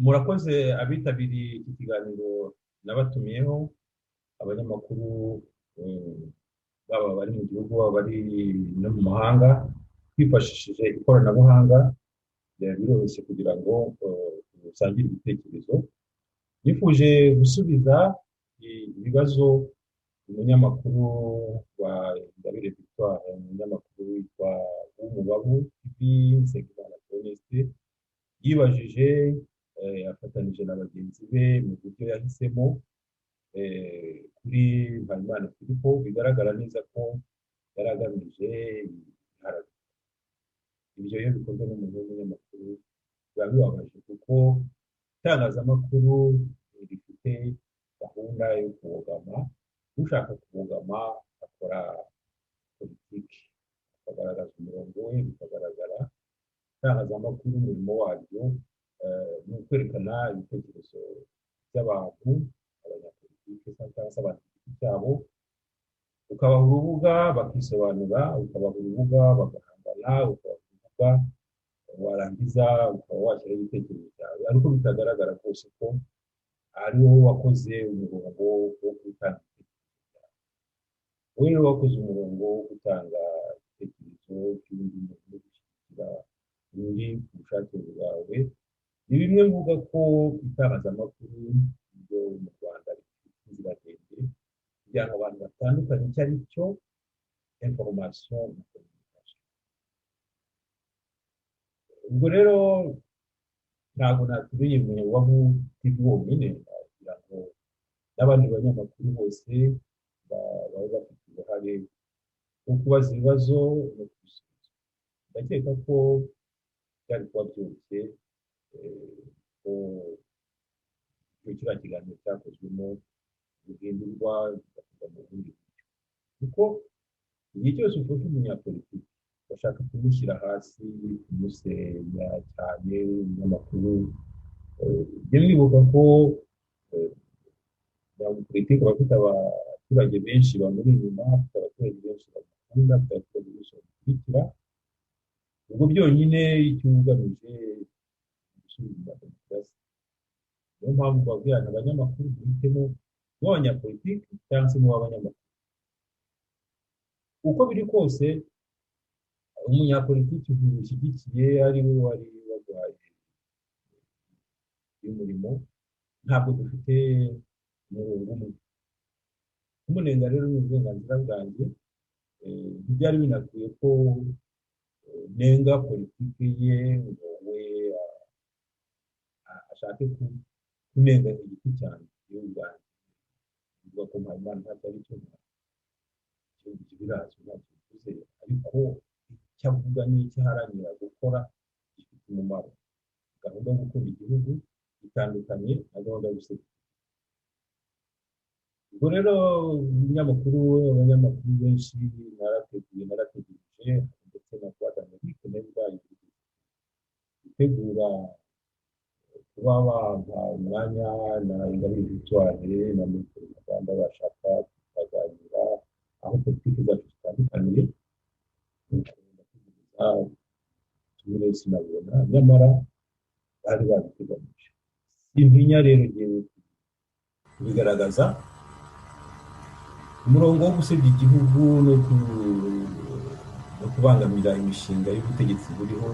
murakoze abitabiriye iki kiganiro nabatumiyeho abanyamakuru baba bari mu gihugu baba bari no mu mahanga twifashishije ikoranabuhanga biroroshye kugira ngo dusangire ibitekerezo. Nifuje gusubiza ibibazo umunyamakuru wa Ingabire Victoire, umunyamakuru witwa w'umubavu Mpayimana Philippe yibajije afatanije na bagenzi be mu buryo yahisemo kuri Mpayimana Philippe, bigaragara neza ko yari agamije iharabika. Ibyo iyo bikorwa n'umuntu w'umunyamakuru biba bibabaje, kuko itangazamakuru rifite gahunda yo kubogama. Ushaka kubogama akora politiki, akagaragaza umurongo we, bikagaragara. Itangazamakuru umurimo waryo ni ukwerekana ibitekerezo by'abantu, abanyapolitiki cyangwa se abantu ku giti cyabo, ukabaha urubuga bakisobanura, ukabaha urubuga bagahangana, ukabaha urubuga warangiza ukaba washyiraho ibitekerezo byawe, ariko bitagaragara rwose ko ari wowe wakoze umurongo wo gutanga ibitekerezo byawe, wowe wakoze umurongo wo gutanga ibitekerezo by'undi muntu no gushyigikira undi ku bushake bwawe. Ni bimwe mvuga ko itangazamakuru ryo mu Rwanda rifite inzira ndende kugira ngo abantu batandukanye icyo ari cyo information na communication. Ubwo rero ntabwo natubiye umunyamakuru TV wonyine, kugira ngo n'abandi banyamakuru bose baba bafite uruhare rwo kubaza ibibazo no kubisubiza. Ndakeka ko byari kuba byoroshye ko kiriya kiganiro cyakozwemo guhindurwa bigakorwa mu bundi buryo, kuko igihe cyose ufashe umunyapolitiki bashaka kumushyira hasi, kumusenya cyane umunyamakuru, njye nibuka ko politiki aba afite abaturage benshi bamuri inyuma, afite abaturage benshi bamukunda, afite abaturage benshi bamukurikira. ubwo byonyine icyo ugamije gusubiza demokarasi. Niyo mpamvu babwirana abanyamakuru duhitemo mu abanyapolitiki cyangwa se mu abanyamakuru. Uko biri kose umunyapolitiki ushyigikiye ari we wari waguhaye umurimo, ntabwo dufite umurongo umwe. Kumunenga rero ni uburenganzira bwanjye, ntibyari binakwiye ko nenga politiki ye ngo we ashake kunenga igiti cyane y'ubwanjye. Bivuga ko Mpayimana ntacyo ari cyo birazwi, ntacyo bivuze, ariko icyo avuga n'icyo aharanira gukora gifite umumaro. Gahunda yo gukunda igihugu itandukanye na gahunda yo gusebya. Ubwo rero abanyamakuru benshi narategereje, ndetse na Rwanda Amerika nayo ubwayo gutegura kuba bampa umwanya na Ingabire Victoire na Minisitiri mu Rwanda bashaka kuganira aho politiki zacu zitandukaniye. Tumire sinabona, nyamara bari babiteganyije. Impinya rero ngewe kubigaragaza umurongo wo gusebya igihugu no kubangamira imishinga y'ubutegetsi buriho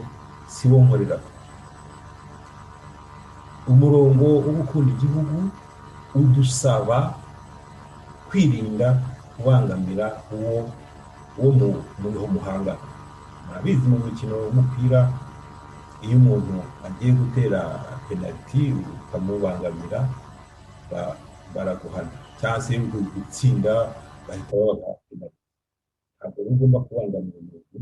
si wo nkorera. Umurongo wo gukunda igihugu udusaba kwirinda kubangamira uwo mu muhanga. Murabizi mu mikino w'umupira, iyo umuntu agiye gutera penaliti ukamubangamira baraguhana, cyangwa se gutsinda bahita babaha penaliti. Ntabwo ugomba kubangamira umuntu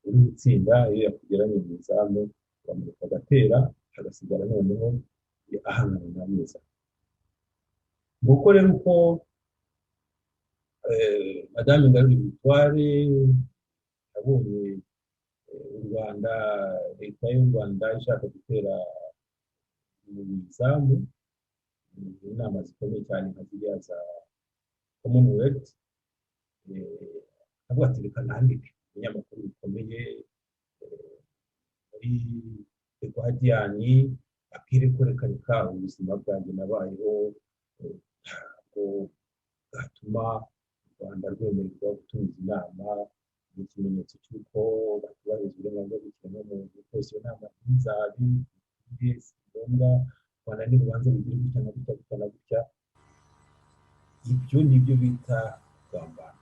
uri gutsinda. Iyo yakugeranye mu izamu uramureka agatera, agasigara noneho ahangana na meza. Nguko rero uko Madame Ingabire Victoire yabonye u Rwanda, leta y'u Rwanda ishaka gutera mu izamu, inama zikomeye cyane nka ziriya za Commonwealth, avuga ati reka nandike ibinyamakuru bikomeye muri The Guardian, abwire ko reka ubuzima bwanjye nabayeho ntabwo bwatuma u Rwanda rwemererwa gutumiza inama, ni ikimenyetso cy'uko batubahiriza uburenganzira bw'ikiremwamuntu, rwose iyo nama ntizabe si ngombwa, Rwanda n'urubanza bigira gutya na gutya gutya na gutya. Ibyo nibyo bita kugambana.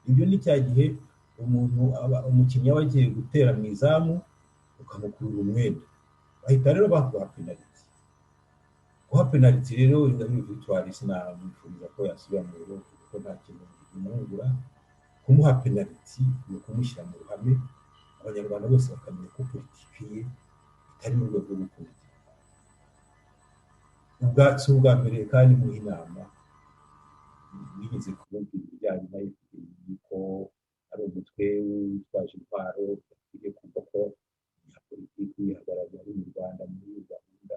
Ibyo ni cya gihe umukinnyi aba agiye gutera mu izamu ukamukurura umwenda, bahita rero baguha penaliti. Guha penaliti rero Ingabire Victoire sinamwifuriza ko yasubira mu rugo kuko nta kintu bimwungura. Kumuha penaliti ni ukumushyira mu ruhame, abanyarwanda bose bakamenya ko politiki ye itari mu rwego rwo gukurikiza. Si ubwa mbere kandi mu inama bigeze kumubwira ibijyanye na FPR ko ari umutwe witwaje intwaro, bakwiye kumva ko politiki ihagarariye ari mu Rwanda muri gahunda.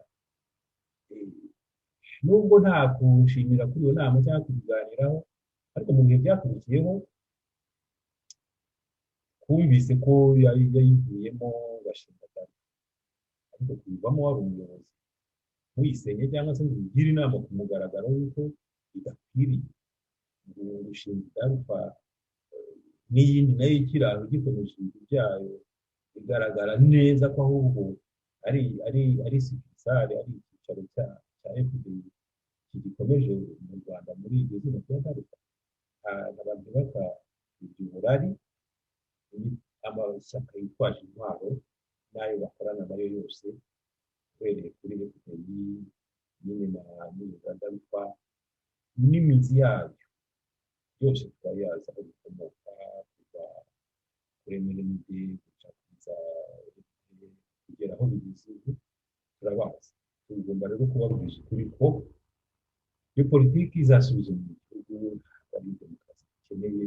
Nubwo nta kushimira kuri iyo nama cyangwa kubiganiraho, ariko mu gihe byakurikiyeho twumvise ko yayivuyemo gashinga cyane, ariko kuyivamo wari umuyobozi muyisenye cyangwa se ugire inama ku mugaragaro y'uko bidakwiriye gushinga idarufa n'iyindi nayo ikiraho gikomeje ibintu byayo, bigaragara neza ko ahubwo ari sikisare, ari icyicaro cya FPR kigikomeje mu Rwanda muri iryo zina rya darufa. Abantu bakabibya uburari, amashyaka yitwaje intwaro n'ayo bakorana nayo yose, uhereye kuri FPR nyine na darufa n'imizi yayo yose turayazi aho bikomoka, kuva kuremera imijyi guca kugera aho bigeze ubu turabazi. Tugomba rero kubabwiza ukuri ko iyo politiki izasubiza mu gihugu ntabwo ari demokarasi dukeneye.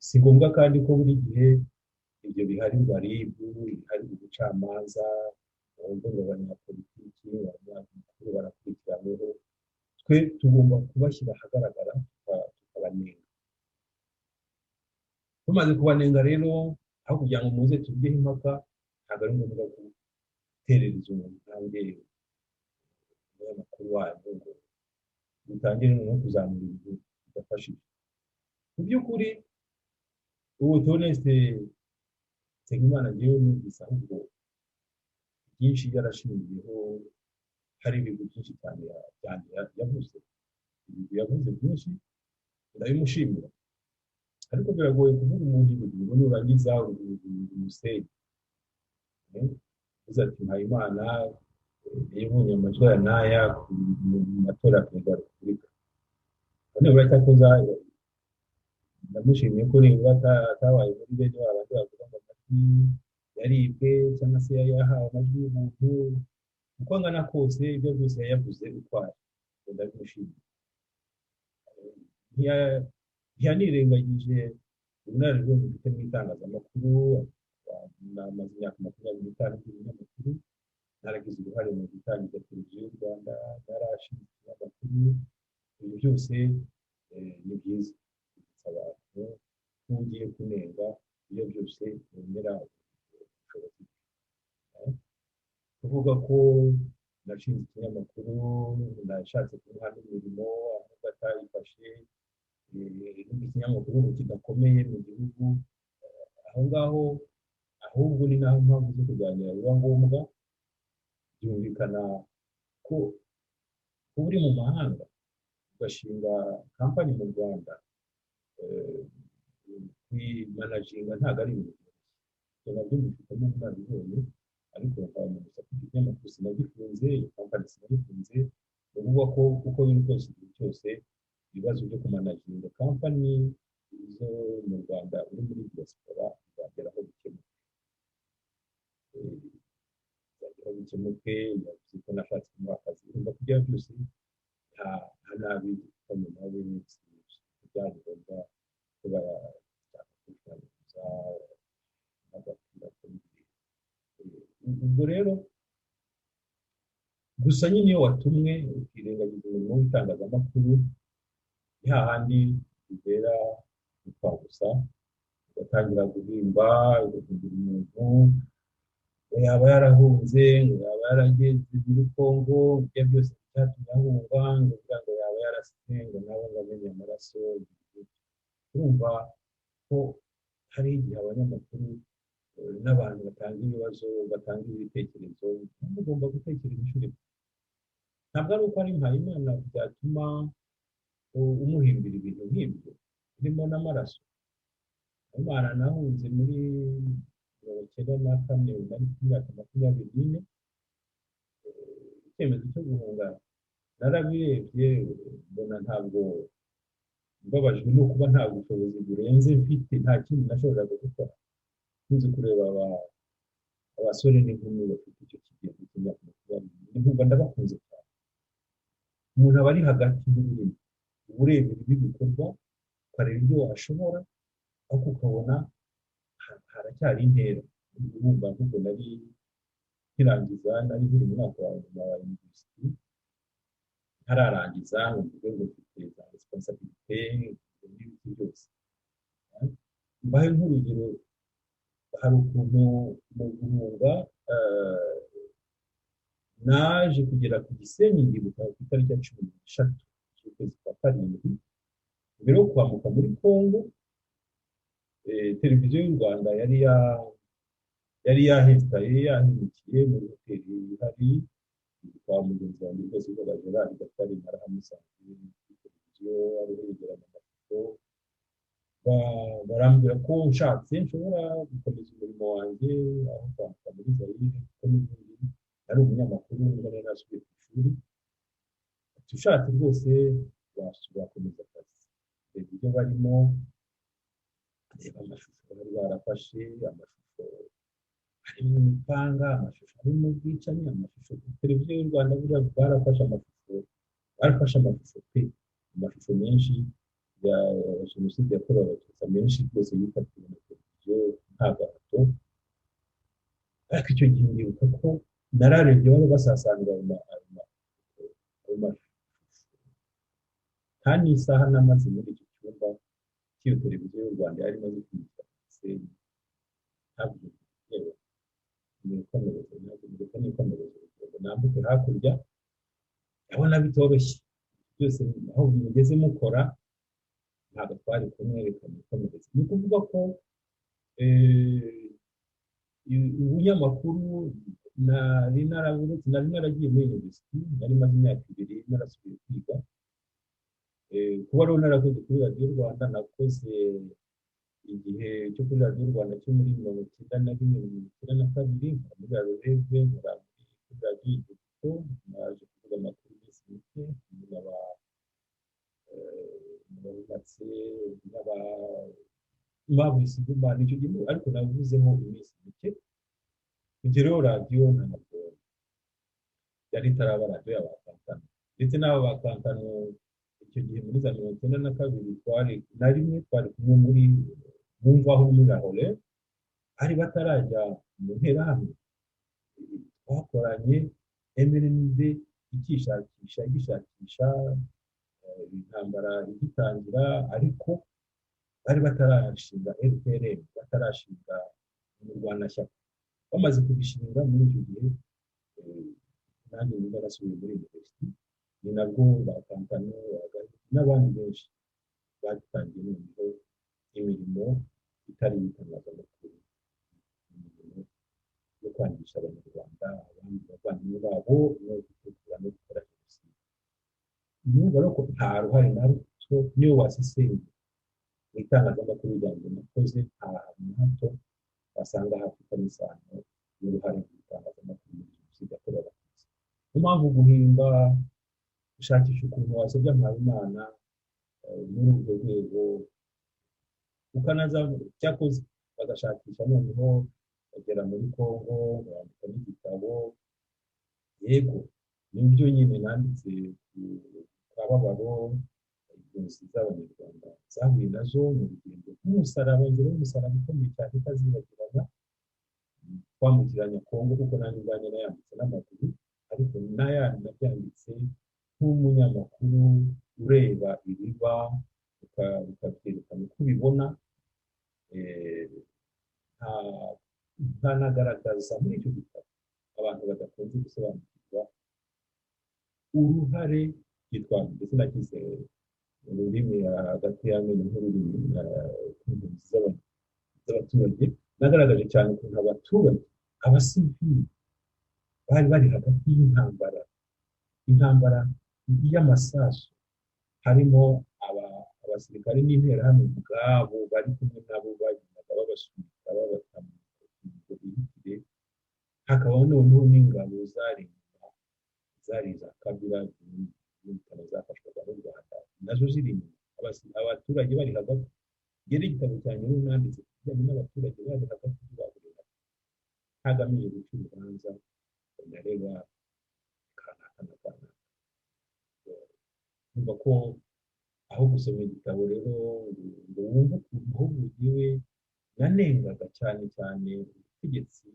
Si ngombwa kandi ko buri gihe ibyo bihari baribu, bihari ubucamanza, ngo abanyapolitiki abanyamakuru barakurikiranyweho. Twe tugomba kubashyira ahagaragara tukabanenga. Tumaze kubanenga rero, aho kugira ngo muze tujyeho impaka, ntabwo ari ngombwa guterereza umuntu ntange umunyamakuru wanyu ngo dutangire no kuzamura ibintu bidafashije. Mu by'ukuri ubu Toneste Nsengimana njyewe numvise ahubwo byinshi yarashingiyeho, hari ibintu byinshi cyane yavuze, ibintu yavuze byinshi ndabimushimira, ariko biragoye kuvuga umuntu ibintu nurangiza umusenyi uza ati Mpayimana yabonye amajwi aya n'aya mu matora ya Perezida wa Repubulika. None uracyakoza, ndamushimiye ko niba atabaye muri bene babandi bavuga ngo amajwi yaribwe cyangwa se yahawe amajwi y'umuntu uko angana kose, ibyo byose yayavuze ukwayo, ndabimushimiye. Ntiyanirengagije ubunararibonye bufite mu itangazamakuru, namaze imyaka 25 y'umunyamakuru, naragize uruhare mu gutangiza televiziyo y'u Rwanda, narashinze ikinyamakuru. Ibyo byose ni byiza, abantu ntugiye kunenga ibyo byose bemera ubushobozi. Kuvuga ko nashinze ikinyamakuru, nashatse kumuha n'imirimo ahubwo atayifashe, ikinyamakuru kidakomeye mu gihugu, aho ngaho ahubwo ni naho mpamvu zo kuganira biba ngombwa. Byumvikana ko uri mu mahanga ugashinga kampani mu Rwanda, kwimanaginga ntabwo ari ibintu byoroshye, nabyo mbifitemo ubunararibonye, ariko bakaba mu gusa kuko ikinyamakuru sinagifunze, iyo kampani sinagifunze. Ni ukuvuga ko uko biri kose igihe cyose ibibazo byo kumanaginga kampani zo mu Rwanda uri muri diaspora bizageraho bikemuke. Yavuze ko nashatse kumuha akazi, urumva ko ibyo byose nta nabi bifitanye nawe, byagomba kuba yakurikiraniza agakunda kumubwira. Ubwo rero gusa nyine iyo watumwe ukirengagiza umurimo w'itangazamakuru, ni hahandi bibera gupfa gusa, ugatangira guhimba umuntu ngo yaba yarahunze, ngo yaba yarageze muri Kongo, ibyo byose byatumye ahunga, ngo kugira ngo yaba yarasize, ngo nawe ngo amenye amaraso. Urumva ko hari igihe abanyamakuru n'abantu batanga ibibazo, batanga ibitekerezo, mugomba gutekereza inshuro ebyiri. Ntabwo ari uko ari Mpayimana byatuma umuhimbira ibintu nk'ibyo birimo n'amaraso. Mpayimana nahunze muri 1994, nari ku myaka 24. Icyemezo cyo guhunga narabirebye mbona ntabwo mbabajwe no kuba nta bushobozi burenze mfite, nta kindi nashoboraga gukora. Nkunze kureba abasore n'inkumi bafite icyo kigero cy'imyaka 20, nkumva ndabakunze cyane. Umuntu aba ari hagati y'ururimi, uburebure bw'ibikorwa, ukareba ibyo washobora, ariko ukabona haracyari intera. Urumva ahubwo nari nkirangiza, nari nkiri mu mwaka wa nyuma wa university, ntararangiza ngo mvuge ngo mfite za responsabilité n'ibindi byose. Mbahe nk'urugero, hari ukuntu mu guhunga naje kugera ku Gisenyi, ndibuka ku itariki ya 13 z'ukwezi kwa karindwi. Mbere yo kwambuka muri Kongo, televiziyo y'u Rwanda yari yahindukiye muri hoteli ihari, kwa mugenzi wanjye rwose witwa Gerard Gatare, narahamusanze kuri televiziyo, ariho yegeranya amafoto. Barambwira ko nshatse nshobora gukomeza umurimo wanjye aho kwambuka muri Zaire, kuko n'ubundi ari umunyamakuru, niba nari nasubiye ku ishuri. Ushatse rwose wakomeza akazi, reba ibyo barimo, reba amashusho bari barafashe, amashusho harimo imipanga, amashusho harimo ubwicanyi, amashusho. Televiziyo y'u Rwanda buriya barafashe amashusho pe, amashusho menshi ya jenoside yakorewe Abatutsi, menshi rwose yifatiwe na televiziyo nta gahato. Ariko icyo gihe ndibuka ko nararebye bari basasanira ayo mashusho, nta n'isaha namaze muri icyo cyumba cy'iyo televiziyo y'u Rwanda yari imaze kwinjira ku Gisenyi. Ntabwo yewe nikomereze urugendo nambuke hakurya, ndabona bitoroshye byose, aho mugeze mukora ntabwo twari kumwerekana ikomereze. Ni ukuvuga ko ubunyamakuru nari naragiye muri university, nari maze imyaka 2 narasubiye kwiga. Kuba rero narakoze kuri radiyo Rwanda, nakoze igihe cyo kuri radiyo Rwanda cyo muri 1991, muri Rureve, muri radiyo Igito, naje kuvuga amakuru y'iminsi mike, n'abubatse n'ababisi b'Imana icyo gihe, ariko navuzeho iminsi mike. Ibyo rero radiyo ntabwo yari itaraba radiyo y'abakantano, ndetse n'aba bakantano icyo gihe muri za 1992 twari kumwe muri mumvaho muri Rahore, ari batarajya mu nterahamwe. Twakoranye MRND igishakisha intambara igitangira, ariko bari batarashinga RPRM, batarashinga umurwanashyaka. Bamaze kubishinga muri icyo gihe, nanjye niba nasubiye muri university, ni nabwo bakantano n'abandi benshi bagitangiye noneho imirimo itari itangazamakuru, imirimo yo kwangisha abanyarwanda, abandi bavandimwe babo no gutegura no gukora jenoside. Numva rero ko nta ruhare na ruto niyo wasesengura mu itangazamakuru ryanjye nakoze, nta hantu na hato basanga hafitanye isano n'uruhare mu itangazamakuru muri jenoside yakorewe Abatutsi. Niyo mpamvu guhimba, gushakisha ukuntu wasebya Mpayimana muri urwo rwego, ukanaza cyakoze bagashakisha noneho bagera muri Kongo, bandika n'igitabo. Yego nibyo nyine nanditse ku kababaro impunzi z'Abanyarwanda zahuye nazo mu rugendo rw'umusaraba, inzira y'umusaraba ikomeye cyane itazibagirana, twambukiranya Kongo, kuko nanjye ubwanjye nayanditse n'amaguru, ariko nabyanditse nk'umunyamakuru ureba ibiba, ukabyerekana uko ubibona. Nta akanagaragaza muri icyo gitabo abantu badakunze gusobanukirwa uruhare yitwa ndetse nagize ururimi hagati y'amenyo nk'ururimi z'abaturage nagaragaje cyane ukuntu abaturage abasivili bari bari hagati y'intambara y'amasasu harimo abasirikare n'interahamwe ubwabo bari kumwe nabo bagendaga babasunika babatamira ibitire hakabaho noneho n'ingabo zari za kabira n'ibitaro zafashwaga n'u Rwanda nazo ziri inyuma abaturage bari hagati ngera igitabo cyanjye n'umwanditsi kijyanye n'abaturage bari hagati y'ababurera hagamije guca urubanza nareba kanaka na kanaka numva ko aho gusoma igitabo rero ngo wumve ukuntu aho bugiwe yanengaga cyane cyane ubutegetsi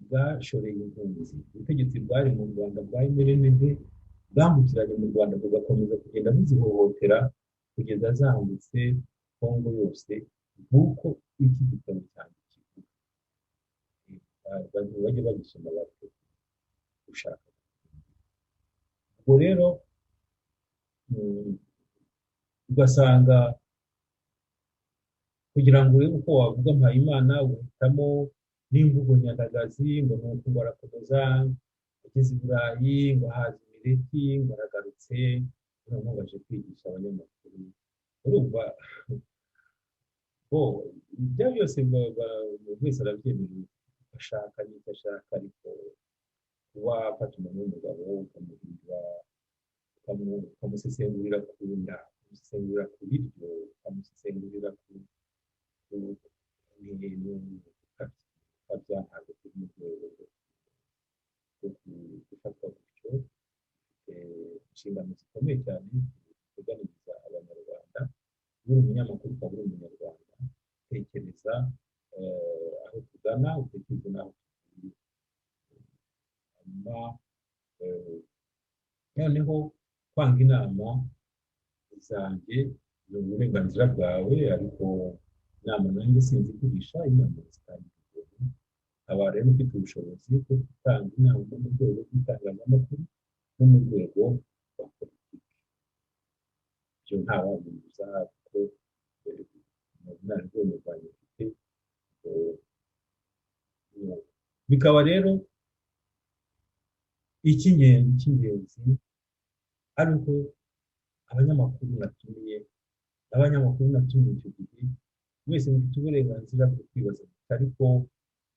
bwashoreye impunzi ubutegetsi bwari mu Rwanda bwa MRND bwambukiranye mu Rwanda bugakomeza kugenda buzihohotera kugeza zambutse Kongo yose nk'uko iki gitabo cyane kivuga abantu bajye bagisoma bate ushaka ubwo rero ugasanga kugira ngo urebe uko wavuga Mpayimana uhitamo n'imvugo nyandagazi ngo nuko ngo arakomeza ageze i Burayi ngo haza imireti ngo aragarutse noneho baje kwigisha abanyamakuru urumva ibyo byose wese arabyemera ashaka n'icyo ashaka ariko kuba afata umuntu w'umugabo ukamuhindura ukamusesengurira ku nda ukamusesengurira ku biryo ukamusesengurira ku bintu ukabya ntabwo turi mu rwego rwo gufatwa gutyo inshingano zikomeye cyane kuganiriza abanyarwanda uri umunyamakuru ukaba uri umunyarwanda utekereza aho tugana utekereza n'aho tugiye hanyuma noneho kwanga inama zanjye ni uburenganzira bwawe ariko inama nanjye sinzi kugisha inama zitandukanye aba rero ufite ubushobozi bwo gutanga inama mu rwego rw'itangazamakuru no mu rwego rwa politiki ibyo nta wabibuza kuko ubunararibonye bwanjye mfite bikaba rero icy'ingenzi ari uko abanyamakuru natumiye icyo gihe mwese mufite uburenganzira bwo kwibaza ariko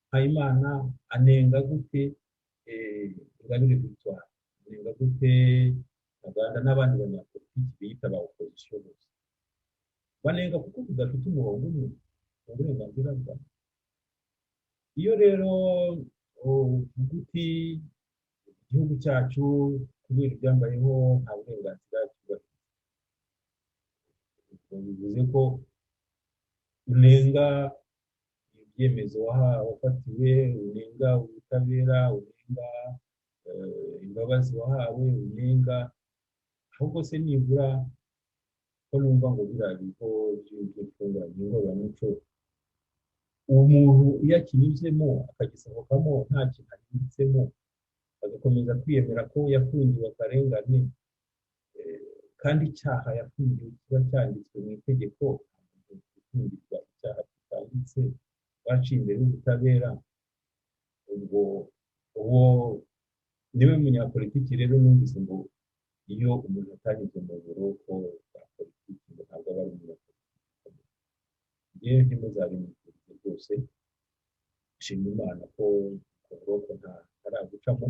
Mpayimana anenga gute Ingabire Victoire anenga gute Ntaganda n'abandi banyapolitiki biyita ba opozisiyo bose banenga kuko tudafite umurongo umwe mu burenganzira bwabo iyo rero uvuga uti igihugu cyacu kubera ibyambayeho nta burenganzira bivuze ko unenga ibyemezo wafatiwe unenga ubutabera unenga imbabazi wahawe unenga ahubwo se nibura ko numva ngo biriya bigo by'imfungwa ngororamuco umuntu iyo akinyuzemo akagisohokamo nta kintu ahinditsemo agakomeza kwiyemera ko yafungiwe akarengane kandi icyaha yafungiwe kiba cyanditswe mu itegeko gufungirwa icyaha kitanditse baciye imbere y'ubutabera ubwo uwo niwe munyapolitiki rero numvise ngo iyo umuntu atanyuze mu buroko bwa politiki ngo ntabwo aba ari umunyapolitiki yewe ntimuzabimukurikize rwose nshima Imana ko buroko ntaragucamo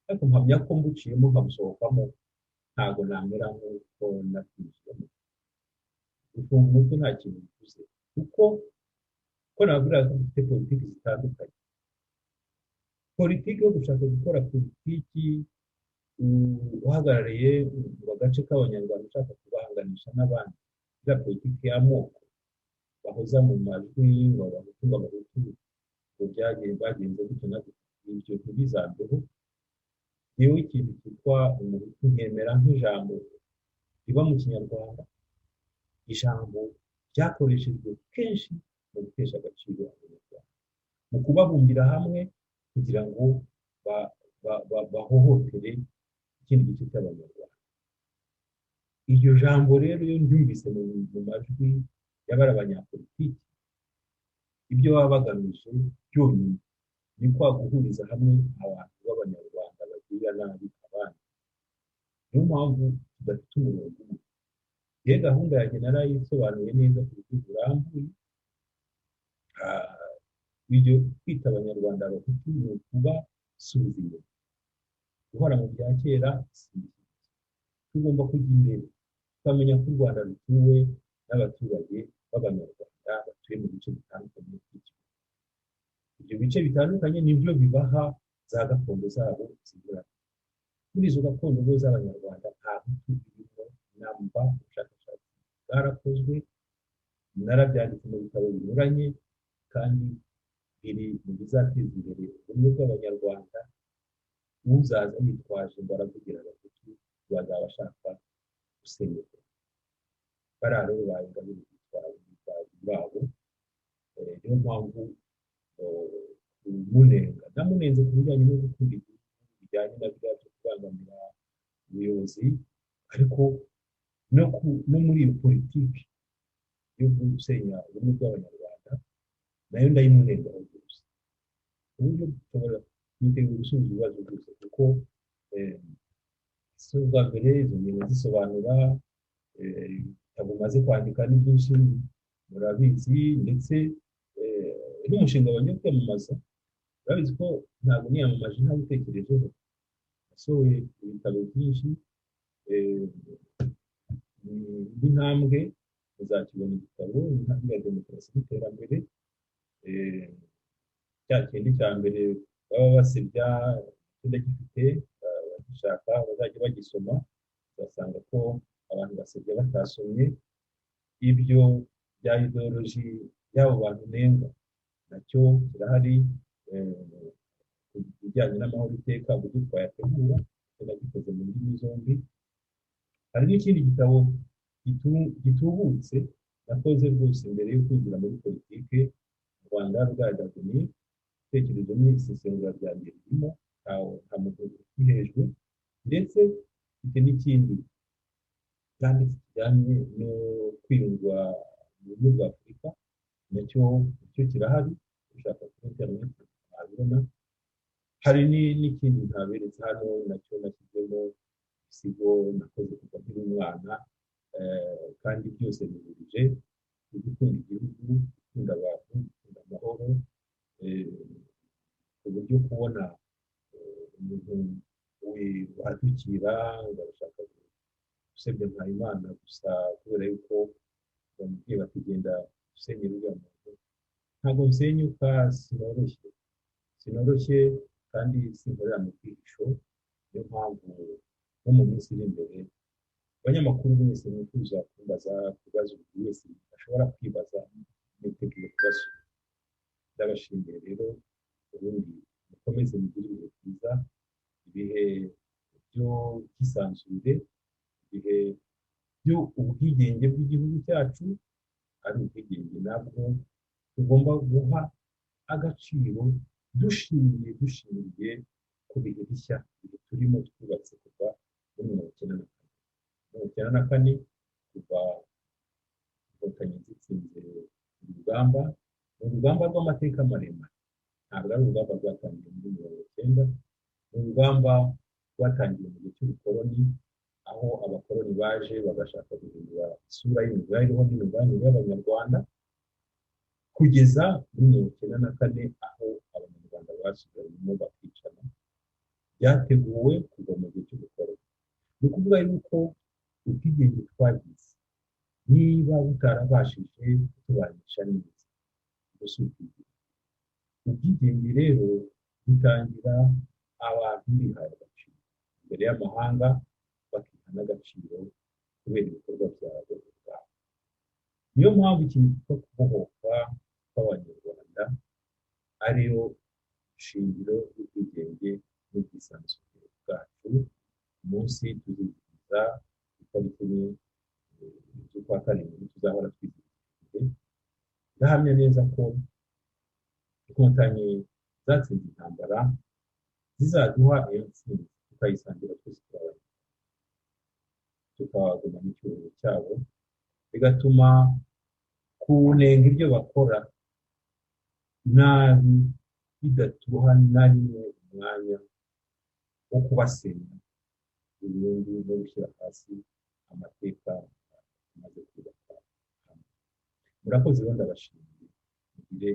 ariko mpamya ko mbuciyemo nkabusohokamo ntabwo namera nk'uko nakwinjiyemo gufunga umutwe nta kintu bivuze kuko nabwira ko dufite politiki zitandukanye politiki yo gushaka gukora politiki uhagarariye mu gace k'abanyarwanda ushaka kubahanganisha n'abandi ya politiki y'amoko bahoza mu majwi ngo abahutu ngo bagenze gutyo na ibyo ntibizambeho yewe ikintu cyitwa umuhutu nkemera nk'ijambo riba mu kinyarwanda ijambo ryakoreshejwe kenshi mu gutesha agaciro abanyarwanda mu kubabumbira hamwe kugira ngo bahohotere ikindi gice cy'abanyarwanda. Iryo jambo rero iyo ryumvise mu majwi y'abari abanyapolitiki, ibyo baba bagamije byonyine ni kwa guhuriza hamwe abantu b'abanyarwanda bagirira nabi abandi. Niyo mpamvu tudafite umurongo umwe. Iyo gahunda yanjye narayisobanuye neza ku buryo burambuye. Ibyo kwita abanyarwanda abahutu ni ukubasubiza inyuma. Guhora mu bya kera si byiza. Tugomba kujya imbere tukamenya ko u Rwanda rutuwe n'abaturage b'abanyarwanda batuye mu bice bitandukanye by'igihugu. Ibyo bice bitandukanye nibyo bibaha za gakondo zabo zinyuranye. Muri izo gakondo z'abanyarwanda nta hutu irimo namba. Ubushakashatsi bwarakozwe, narabyanditse mu bitabo binyuranye, kandi biri mu bizateza imbere ubumwe bw'abanyarwanda. Uzaza yitwaje ngo aravugira abahutu bazaba bashaka gusenyera. Bariya rero ba Ingabire Victoire babo, niyo mpamvu namunenze ku bijyanye no gukunda igihugu, bijyanye na biriya byo kubangamira ubuyobozi, ariko no muri iyo politiki yo gusenya ubumwe bw'abanyarwanda nayo ndayimunengaho rwose. Uburyo dushobora kwiteguye gusubiza ibibazo byose, kuko si ubwa mbere izo ngingo zisobanura. Ibitabo maze kwandika ni byinshi murabizi, ndetse n'umushinga wa kwiyamamaza urabizi ko ntabwo niyamamaje ntabitekerejeho. Nasohoye ibitabo byinshi. Indi ntambwe muzakibona igitabo, intambwe ya demokarasi n'iterambere. Cya kindi cya mbere baba basebya ndagifite, bagishaka bazajya bagisoma, basanga ko abantu basebya batasomye. Ibyo bya ideoloji y'abo bantu nenga nacyo kirahari. Ku bijyanye n'amahoro iteka uburyo twayategura, nagikoze mu ndimi zombi. Hari n'ikindi gitabo gitubutse nakoze rwose mbere yo kwinjira muri politike. Mu Rwanda rwagagumye ibitekerezo n'isesengura ryanjye ririmo, nta muntu uhejwe. Ndetse mfite n'ikindi cyanditse kijyanye no kwiyungwa mu bumwe bwa Afurika, nacyo kirahari. Ushaka kuri interineti nabibona. Hari n'ikindi ntaberetse hano, nacyo nashyizemo isigo nakoze kuva nkiri umwana, kandi byose bihurije ku gukunda igihugu, gukunda abantu, gukunda amahoro, ku buryo kubona umuntu wadukira ngo arashaka gusebya Mpayimana gusa kubera yuko bamubwiye bakigenda gusenyera uriya muntu. Ntabwo nsenyuka, sinoroshye kandi sinkorera mu bwihisho. Niyo mpamvu no mu minsi iri imbere abanyamakuru mwese mwifuza kumbaza ibibazo buri wese ashobora kwibaza, niteguye kubasubiza. Ndabashimiye rero, ubundi mukomeze mugire ibihe byiza, ibihe by'isanzure, ibihe by'ubwigenge bw'igihugu cyacu. Ari ubwigenge nabwo tugomba guha agaciro dushingiye ku bihe bishya turimo twubatse kuva muri 1994 kuva inkotanyi zitsinze urugamba. Ni urugamba rw'amateka maremare, ntabwo ari urugamba rwatangiye muri 1990. Ni urugamba rwatangiye mu gihe cy'ubukoloni, aho abakoloni baje bagashaka guhindura isura y'imibereho iriho n'imibanire y'abanyarwanda, kugeza muri 1994 aho abanyarwanda basubiranyemo bakicana. Byateguwe kuva mu gihe cy'ubukoloni. Ni ukuvuga yuko ubwigenge twagize niba butarabashije kutubanisha neza, gusa ubwigenge rero butangira abantu bihaye agaciro imbere y'amahanga, bakiha n'agaciro kubera ibikorwa byabo ubwabo. Niyo mpamvu ikintu cyitwa kubohoka kw'abanyarwanda ariyo shingiro y'ubwigenge n'ubwisanzure bwacu. Umunsi tuzizihiza itariki 1 z'ukwa karindwi tuzahora twizihije. Ndahamya neza ko inkotanyi zatsinze intambara zizaduha iyo ntsinzi tukayisangira twese turabona tukabaguma n'icyubahiro cyabo bigatuma kunenga ibyo bakora nabi bidatuha na rimwe umwanya wo kubasenya burundu no gushyira hasi amateka amaze kubaka hamwe. Murakoze rero ndabashimiye mugire